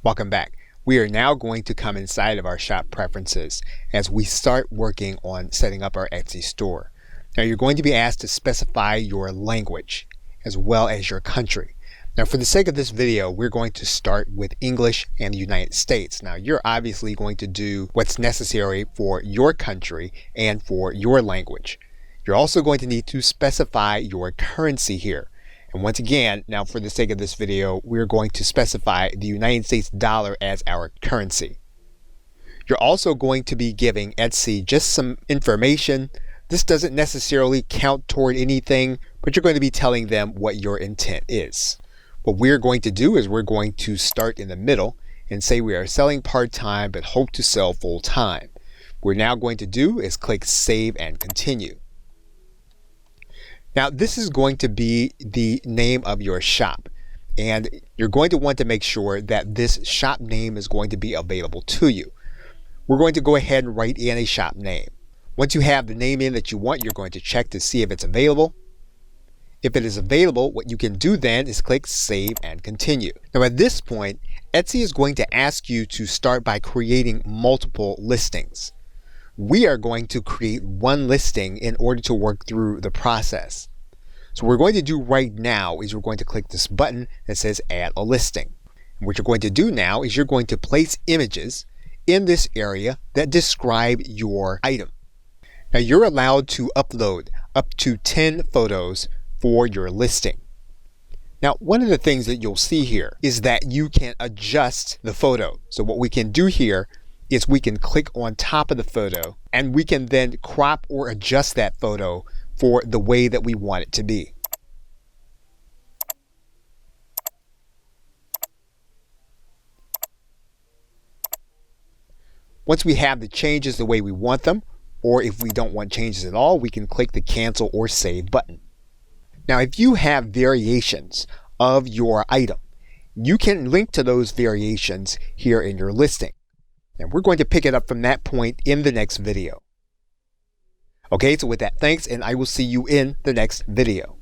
Welcome back. We are now going to come inside of our shop preferences as we start working on setting up our Etsy store. Now you're going to be asked to specify your language as well as your country. Now for the sake of this video, we're going to start with English and the United States. Now you're obviously going to do what's necessary for your country and for your language. You're also going to need to specify your currency here. And once again, now for the sake of this video, we're going to specify the United States dollar as our currency. You're also going to be giving Etsy just some information. This doesn't necessarily count toward anything, but you're going to be telling them what your intent is. What we're going to do is we're going to start in the middle and say we are selling part-time but hope to sell full-time. What we're now going to do is click Save and Continue. Now this is going to be the name of your shop, and you're going to want to make sure that this shop name is going to be available to you. We're going to go ahead and write in a shop name. Once you have the name in that you want, you're going to check to see if it's available. If it is available, what you can do then is click Save and Continue. Now at this point, Etsy is going to ask you to start by creating multiple listings. We are going to create one listing in order to work through the process. So what we're going to do right now is we're going to click this button that says Add a Listing. And what you're going to do now is you're going to place images in this area that describe your item. Now you're allowed to upload up to 10 photos for your listing. Now one of the things that you'll see here is that you can adjust the photo. So what we can do here is we can click on top of the photo and we can then crop or adjust that photo for the way that we want it to be. Once we have the changes the way we want them, or if we don't want changes at all, we can click the Cancel or Save button. Now if you have variations of your item, you can link to those variations here in your listing. And we're going to pick it up from that point in the next video. Okay, so with that, thanks, and I will see you in the next video.